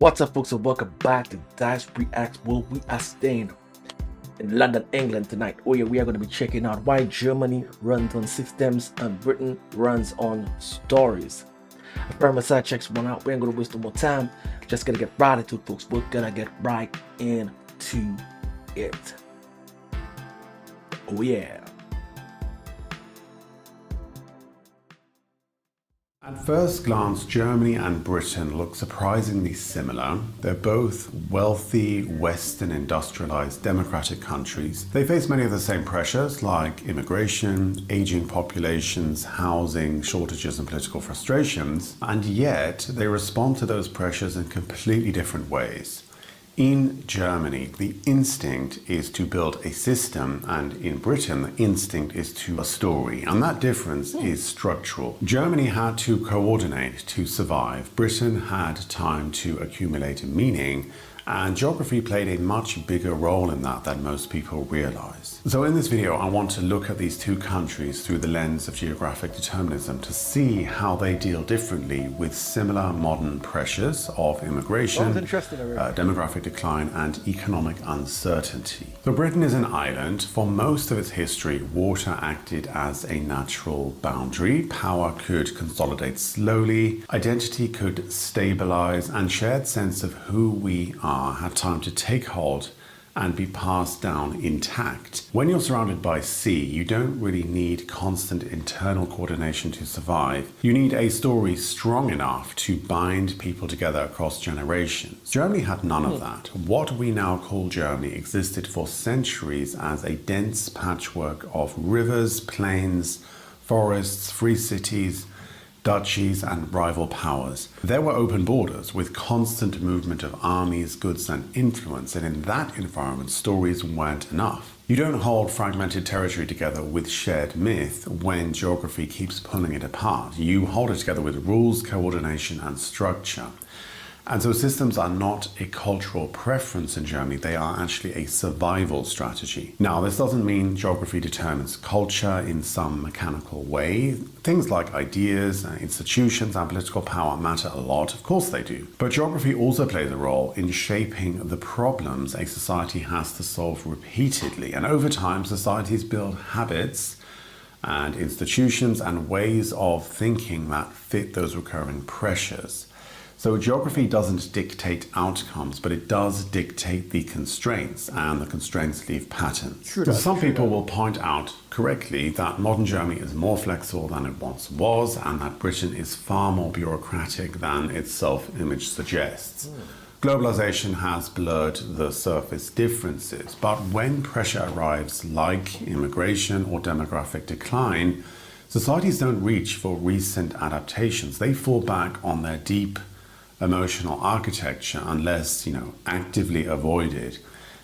What's up, folks, and welcome back to Dyce Reacts, where we are staying in London, England tonight. Oh yeah, we are going to be checking out why Germany runs on systems and Britain runs on stories. Affirmative side checks one out. We ain't going to waste no more time. Just going to get right into it, folks. We're going to get right into it. Oh yeah. At first glance, Germany and Britain look surprisingly similar. They're both wealthy, Western industrialized democratic countries. They face many of the same pressures like immigration, aging populations, housing, shortages and political frustrations, and yet they respond to those pressures in completely different ways. In Germany, the instinct is to build a system, and in Britain, the instinct is to a story, and that difference is structural. Germany had to coordinate to survive. Britain had time to accumulate meaning, and geography played a much bigger role in that than most people realize. So in this video, I want to look at these two countries through the lens of geographic determinism to see how they deal differently with similar modern pressures of immigration, demographic decline, and economic uncertainty. So Britain is an island. For most of its history, water acted as a natural boundary. Power could consolidate slowly, identity could stabilize, and shared sense of who we are had time to take hold and be passed down intact. When you're surrounded by sea, you don't really need constant internal coordination to survive. You need a story strong enough to bind people together across generations. Germany had none of that. What we now call Germany existed for centuries as a dense patchwork of rivers, plains, forests, free cities, duchies and rival powers. There were open borders with constant movement of armies, goods and influence, and in that environment stories weren't enough. You don't hold fragmented territory together with shared myth when geography keeps pulling it apart. You hold it together with rules, coordination and structure. And so systems are not a cultural preference in Germany, they are actually a survival strategy. Now, this doesn't mean geography determines culture in some mechanical way. Things like ideas, institutions, and political power matter a lot, of course they do. But geography also plays a role in shaping the problems a society has to solve repeatedly. And over time, societies build habits and institutions and ways of thinking that fit those recurring pressures. So geography doesn't dictate outcomes, but it does dictate the constraints, and the constraints leave patterns. Some people will point out correctly that modern Germany is more flexible than it once was, and that Britain is far more bureaucratic than its self-image suggests. Globalization has blurred the surface differences, but when pressure arrives like immigration or demographic decline, societies don't reach for recent adaptations. They fall back on their deep emotional architecture unless, actively avoided.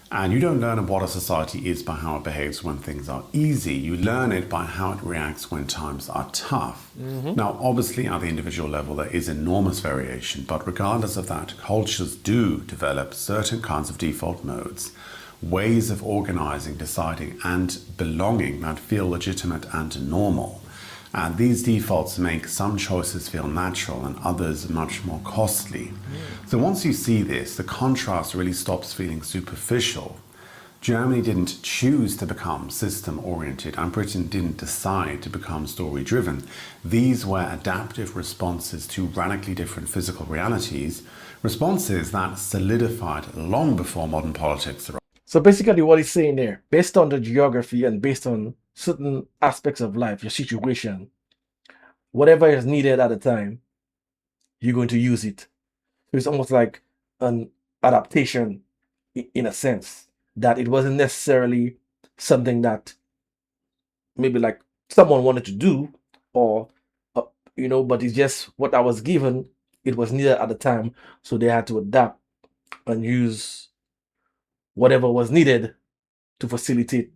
And you don't learn what a society is by how it behaves when things are easy. You learn it by how it reacts when times are tough. Now, obviously, at the individual level, there is enormous variation, but regardless of that, cultures do develop certain kinds of default modes, ways of organizing, deciding, and belonging that feel legitimate and normal. And these defaults make some choices feel natural and others much more costly. So once you see this, the contrast really stops feeling superficial. Germany didn't choose to become system-oriented, and Britain didn't decide to become story-driven. These were adaptive responses to radically different physical realities, responses that solidified long before modern politics arrived. So basically what he's saying there, based on the geography and based on certain aspects of life, your situation, whatever is needed at the time, you're going to use it. So it's almost like an adaptation in a sense, that it wasn't necessarily something that maybe like someone wanted to do, or but it's just what I was given. It was needed at the time, so they had to adapt and use whatever was needed to facilitate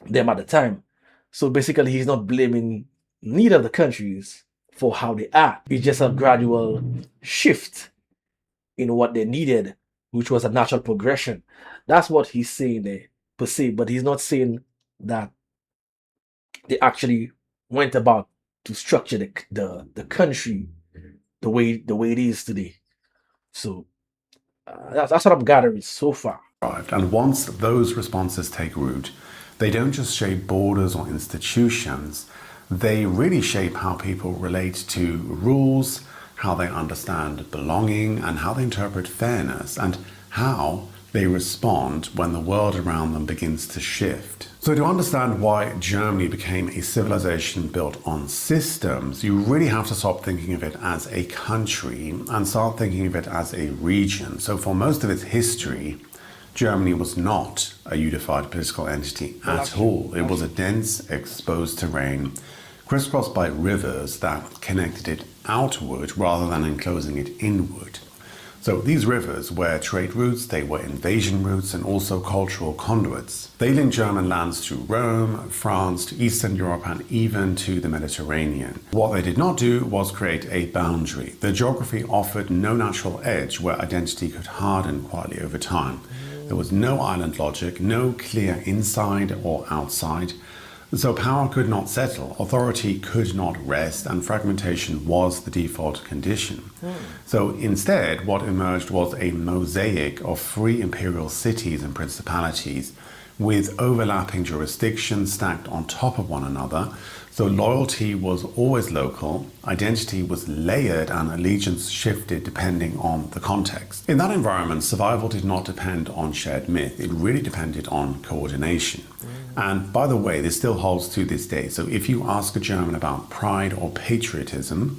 them at the time. So basically, he's not blaming neither of the countries for how they are. It's just a gradual shift in what they needed, which was a natural progression. That's what he's saying there, per se, but he's not saying that they actually went about to structure the country the way it is today. So That's what I'm gathering so far. And once those responses take root, they don't just shape borders or institutions, they really shape how people relate to rules, how they understand belonging, and how they interpret fairness, and how they respond when the world around them begins to shift. So, to understand why Germany became a civilization built on systems, you really have to stop thinking of it as a country and start thinking of it as a region. So, for most of its history, Germany was not a unified political entity at all. It was a dense, exposed terrain crisscrossed by rivers that connected it outward rather than enclosing it inward. So these rivers were trade routes, they were invasion routes, and also cultural conduits. They linked German lands to Rome, France, to Eastern Europe, and even to the Mediterranean. What they did not do was create a boundary. The geography offered no natural edge where identity could harden quietly over time. There was no island logic, no clear inside or outside. So power could not settle, authority could not rest, and fragmentation was the default condition. So instead, what emerged was a mosaic of free imperial cities and principalities with overlapping jurisdictions stacked on top of one another. So loyalty was always local, identity was layered, and allegiance shifted depending on the context. In that environment, survival did not depend on shared myth, it really depended on coordination. And by the way, this still holds to this day. So if you ask a German about pride or patriotism,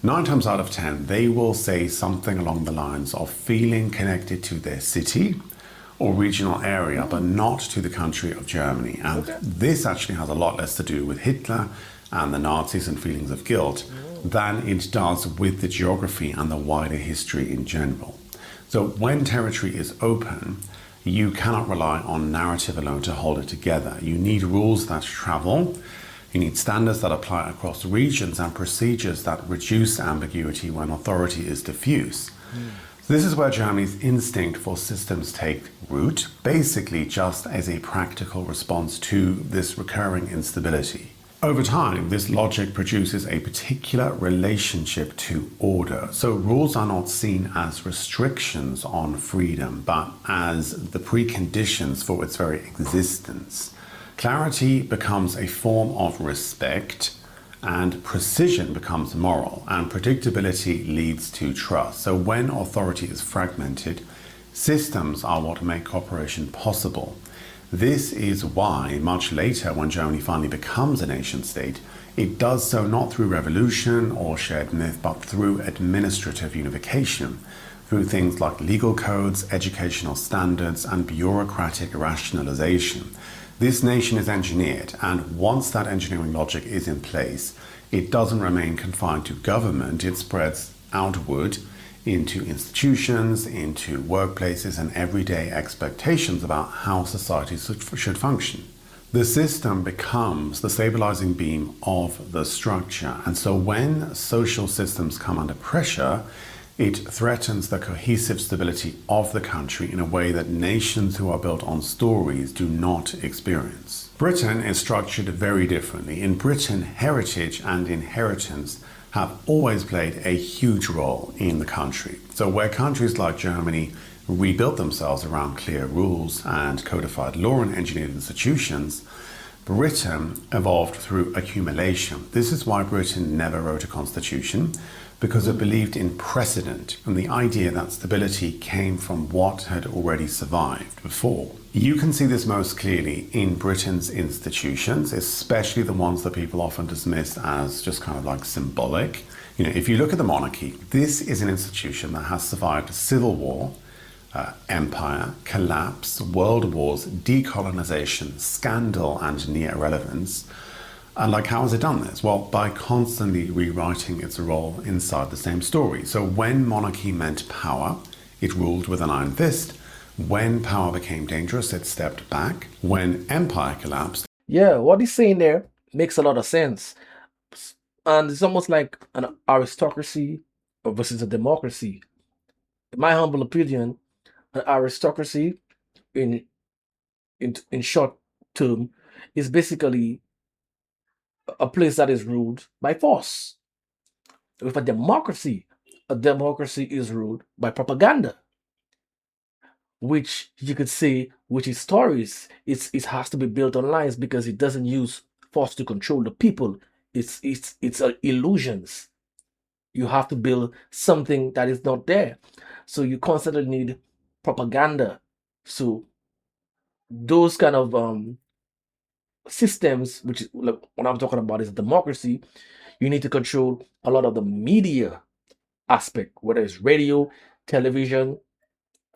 9 times out of 10, they will say something along the lines of feeling connected to their city or regional area, but not to the country of Germany. And this actually has a lot less to do with Hitler and the Nazis and feelings of guilt than it does with the geography and the wider history in general. So when territory is open, you cannot rely on narrative alone to hold it together. You need rules that travel, you need standards that apply across regions, and procedures that reduce ambiguity when authority is diffuse. So this is where Germany's instinct for systems take root, basically just as a practical response to this recurring instability. Over time, this logic produces a particular relationship to order. So rules are not seen as restrictions on freedom, but as the preconditions for its very existence. Clarity becomes a form of respect, and precision becomes moral, and predictability leads to trust. So when authority is fragmented, systems are what make cooperation possible. This is why, much later, when Germany finally becomes a nation state, it does so not through revolution or shared myth, but through administrative unification, through things like legal codes, educational standards, and bureaucratic rationalization. This nation is engineered, and once that engineering logic is in place, it doesn't remain confined to government, it spreads outward into institutions, into workplaces, and everyday expectations about how society should function. The system becomes the stabilizing beam of the structure, and so when social systems come under pressure, it threatens the cohesive stability of the country in a way that nations who are built on stories do not experience. Britain is structured very differently. In Britain, heritage and inheritance have always played a huge role in the country. So where countries like Germany rebuilt themselves around clear rules and codified law and engineered institutions, Britain evolved through accumulation. This is why Britain never wrote a constitution, because it believed in precedent and the idea that stability came from what had already survived before. You can see this most clearly in Britain's institutions, especially the ones that people often dismiss as just kind of like symbolic. You know, if you look at the monarchy, this is an institution that has survived civil war, empire, collapse, world wars, decolonization, scandal, and near irrelevance. And like, how has it done this? Well, by constantly rewriting its role inside the same story. So when monarchy meant power, it ruled with an iron fist. When power became dangerous, it stepped back. When empire collapsed, Yeah, what he's saying there makes a lot of sense. And it's almost like an aristocracy versus a democracy. In my humble opinion, an aristocracy in in short term is basically a place that is ruled by force. With a democracy is ruled by propaganda. which you could say, which is stories. It has to be built on lies because it doesn't use force to control the people. It's illusions. You have to build something that is not there. So you constantly need propaganda. So those kind of systems, which is like what I'm talking about is democracy, you need to control a lot of the media aspect, whether it's radio, television,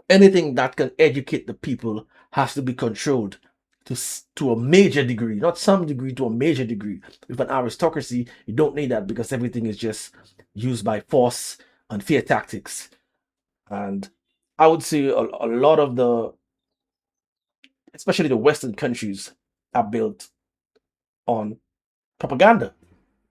anything that can educate the people has to be controlled to a major degree, not some degree, to a major degree. With an aristocracy, you don't need that because everything is just used by force and fear tactics. And I would say a lot of the, especially the Western countries, are built on propaganda,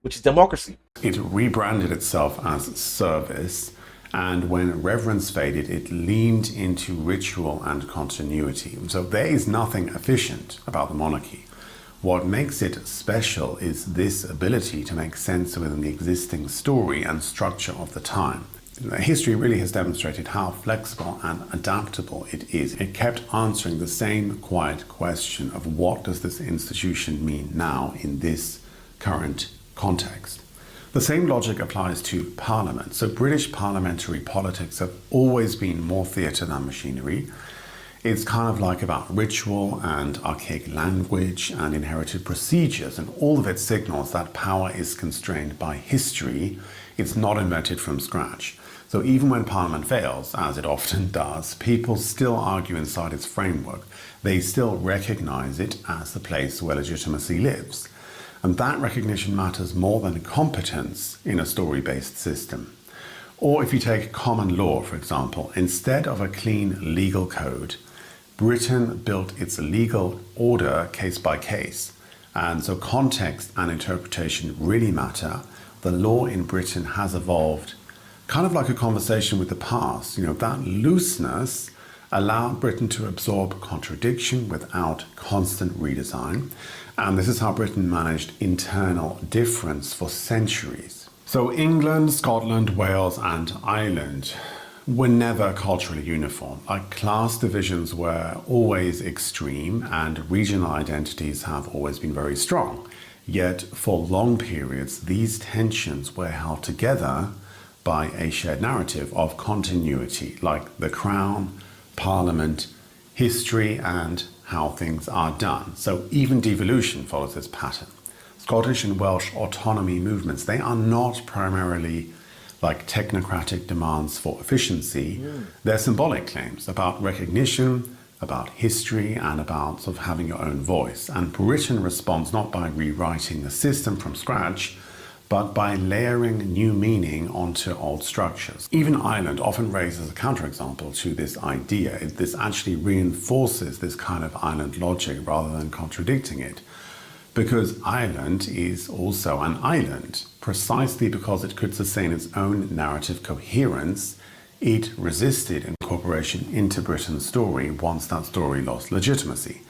which is democracy. It rebranded itself as service, and when reverence faded, it leaned into ritual and continuity. So there is nothing efficient about the monarchy. What makes it special is this ability to make sense within the existing story and structure of the time. History really has demonstrated how flexible and adaptable it is. It kept answering the same quiet question of what does this institution mean now in this current context. The same logic applies to Parliament. So British parliamentary politics have always been more theatre than machinery. It's kind of like about ritual and archaic language and inherited procedures, and all of it signals that power is constrained by history. It's not invented from scratch. So even when Parliament fails, as it often does, people still argue inside its framework. They still recognize it as the place where legitimacy lives. And that recognition matters more than competence in a story-based system. Or if you take common law, for example, instead of a clean legal code, Britain built its legal order case by case. And so context and interpretation really matter. The law in Britain has evolved kind of like a conversation with the past. That looseness allowed Britain to absorb contradiction without constant redesign. And this is how Britain managed internal difference for centuries. So England, Scotland, Wales, and Ireland were never culturally uniform. Class divisions were always extreme, and regional identities have always been very strong. Yet, for long periods, these tensions were held together by a shared narrative of continuity, like the Crown, Parliament, history, and how things are done. So even devolution follows this pattern. Scottish and Welsh autonomy movements, they are not primarily like technocratic demands for efficiency. They're symbolic claims about recognition, about history, and about sort of having your own voice. And Britain responds not by rewriting the system from scratch, but by layering new meaning onto old structures. Even Ireland often raises a counterexample to this idea. This actually reinforces this kind of island logic rather than contradicting it. Because Ireland is also an island. Precisely because it could sustain its own narrative coherence, it resisted incorporation into Britain's story once that story lost legitimacy.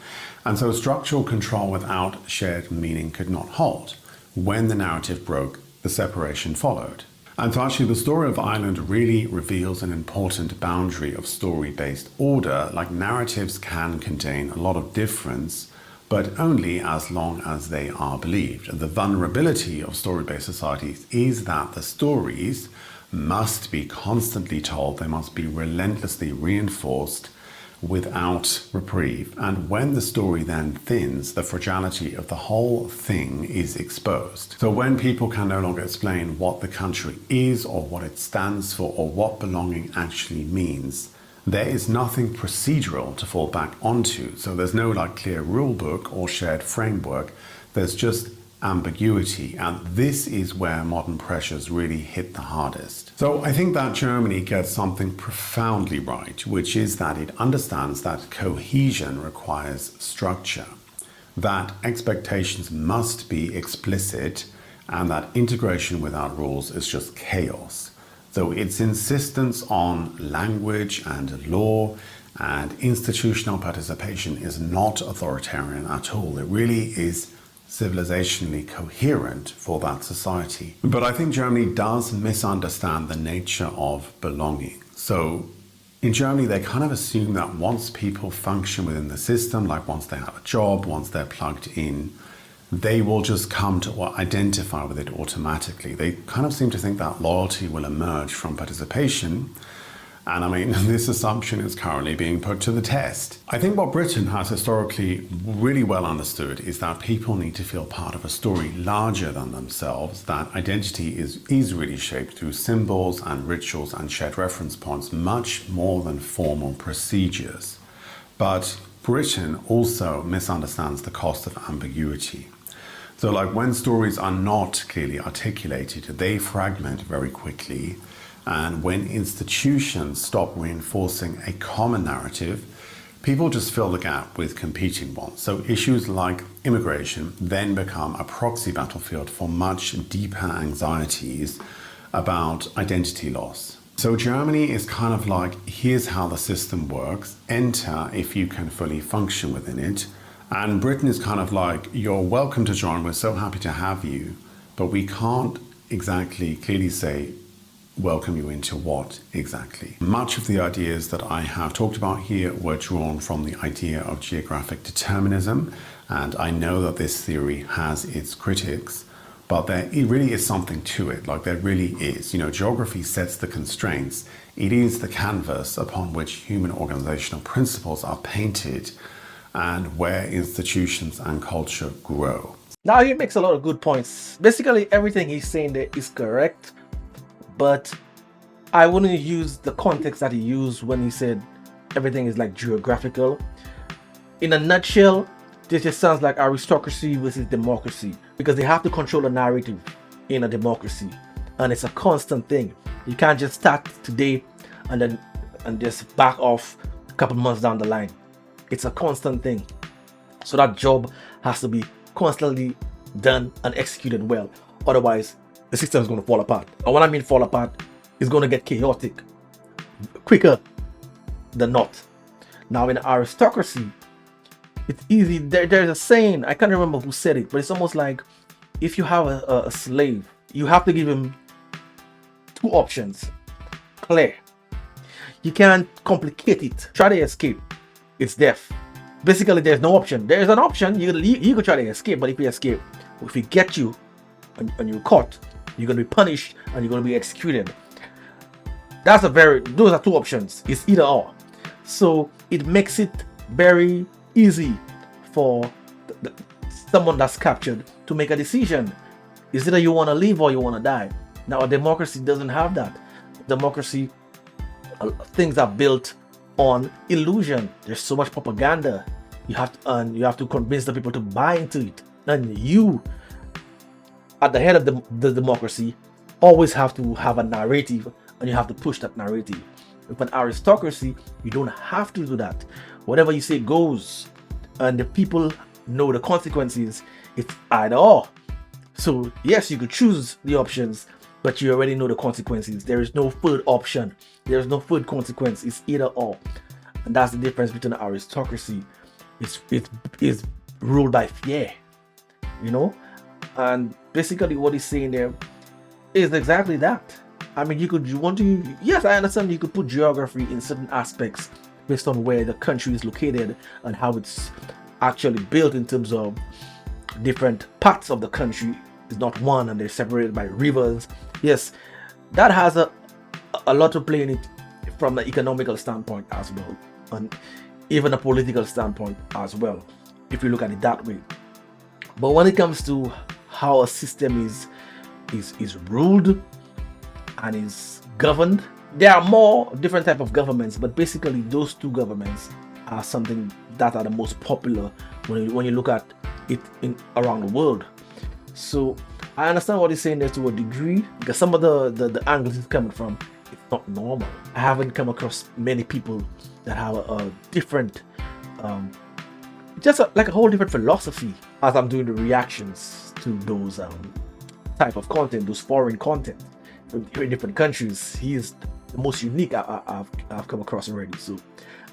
And so structural control without shared meaning could not hold. When the narrative broke, the separation followed. And so actually the story of Ireland really reveals an important boundary of story-based order. Narratives can contain a lot of difference, but only as long as they are believed. The vulnerability of story-based societies is that the stories must be constantly told, they must be relentlessly reinforced without reprieve. And when the story then thins, the fragility of the whole thing is exposed. So when people can no longer explain what the country is or what it stands for or what belonging actually means, there is nothing procedural to fall back onto. So there's no clear rule book or shared framework. There's just ambiguity. And this is where modern pressures really hit the hardest. So I think that Germany gets something profoundly right, which is that it understands that cohesion requires structure, that expectations must be explicit, and that integration without rules is just chaos. So its insistence on language and law and institutional participation is not authoritarian at all. It really is civilizationally coherent for that society. But I think Germany does misunderstand the nature of belonging. So In Germany, they kind of assume that once people function within the system, like once they have a job, once they're plugged in, they will just come to or identify with it automatically. They kind of seem to think that loyalty will emerge from participation. And I mean, this assumption is currently being put to the test. I think what Britain has historically really well understood is that people need to feel part of a story larger than themselves, that identity is really shaped through symbols and rituals and shared reference points, much more than formal procedures. But Britain also misunderstands the cost of ambiguity. So like when stories are not clearly articulated, they fragment very quickly. And when institutions stop reinforcing a common narrative, people just fill the gap with competing ones. So issues like immigration then become a proxy battlefield for much deeper anxieties about identity loss. So Germany is kind of like, here's how the system works, enter if you can fully function within it. And Britain is kind of like, you're welcome to join, we're so happy to have you, but we can't exactly clearly say, welcome you into what exactly. Much of the ideas that I have talked about here were drawn from the idea of geographic determinism, and I know that this theory has its critics, but there really is something to it, like there really is. You know, geography sets the constraints. It is the canvas upon which human organizational principles are painted and where institutions and culture grow. Now, he makes a lot of good points. Basically, everything he's saying there is correct, but I wouldn't use the context that he used when he said everything is like geographical. In a nutshell, this just sounds like aristocracy versus democracy, because they have to control the narrative in a democracy, and it's a constant thing. You can't just start today and just back off a couple months down the line. It's a constant thing. So that job has to be constantly done and executed well. Otherwise, the system is going to fall apart. And when I mean fall apart, it's going to get chaotic quicker than not. Now, in aristocracy, it's easy. There's a saying, I can't remember who said it, but it's almost like if you have a slave, you have to give him two options. Clear. You can't complicate it. Try to escape, it's death. Basically, there's no option. There's an option. You could try to escape, but if you escape, if we get you and you're caught, you're going to be punished and you're going to be executed. Those are two options. It's either or. So it makes it very easy for someone that's captured to make a decision. It's either you want to live or you want to die. Now, a democracy doesn't have that. Democracy, things are built on illusion. There's so much propaganda. You have to convince the people to buy into it. And you, at the head of the democracy, always have to have a narrative, and you have to push that narrative. With an aristocracy, you don't have to do that. Whatever you say goes, and the people know the consequences. It's either or. So yes, you could choose the options, but you already know the consequences. There is no third option. There is no third consequence. It's either or. And that's the difference between aristocracy. It's ruled by fear, you know? And basically what he's saying there is exactly that. I mean, yes, I understand you could put geography in certain aspects based on where the country is located and how it's actually built in terms of different parts of the country. It's not one and they're separated by rivers. Yes, that has a lot to play in it from the economical standpoint as well, and even a political standpoint as well, if you look at it that way. But when it comes to how a system is ruled and is governed, there are more different type of governments, but basically those two governments are something that are the most popular when you look at it around the world. So I understand what he's saying there to a degree, because some of the angles he's coming from, it's not normal. I haven't come across many people that have a different, like a whole different philosophy as I'm doing the reactions to those type of content, those foreign content in different countries. He is the most unique I've come across already. So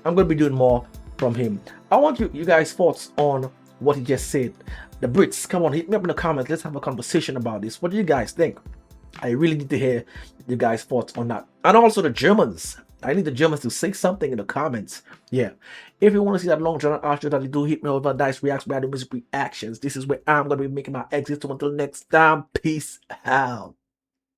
I'm going to be doing more from him. I want you guys' thoughts on what he just said. The Brits, come on, hit me up in the comments. Let's have a conversation about this. What do you guys think? I really need to hear you guys' thoughts on that. And also the Germans. I need the Germans to say something in the comments. Yeah. If you want to see that long journal archer that you do, hit me over Dice Reacts by the Music Reactions. This is where I'm going to be making my exit. So until next time, peace out.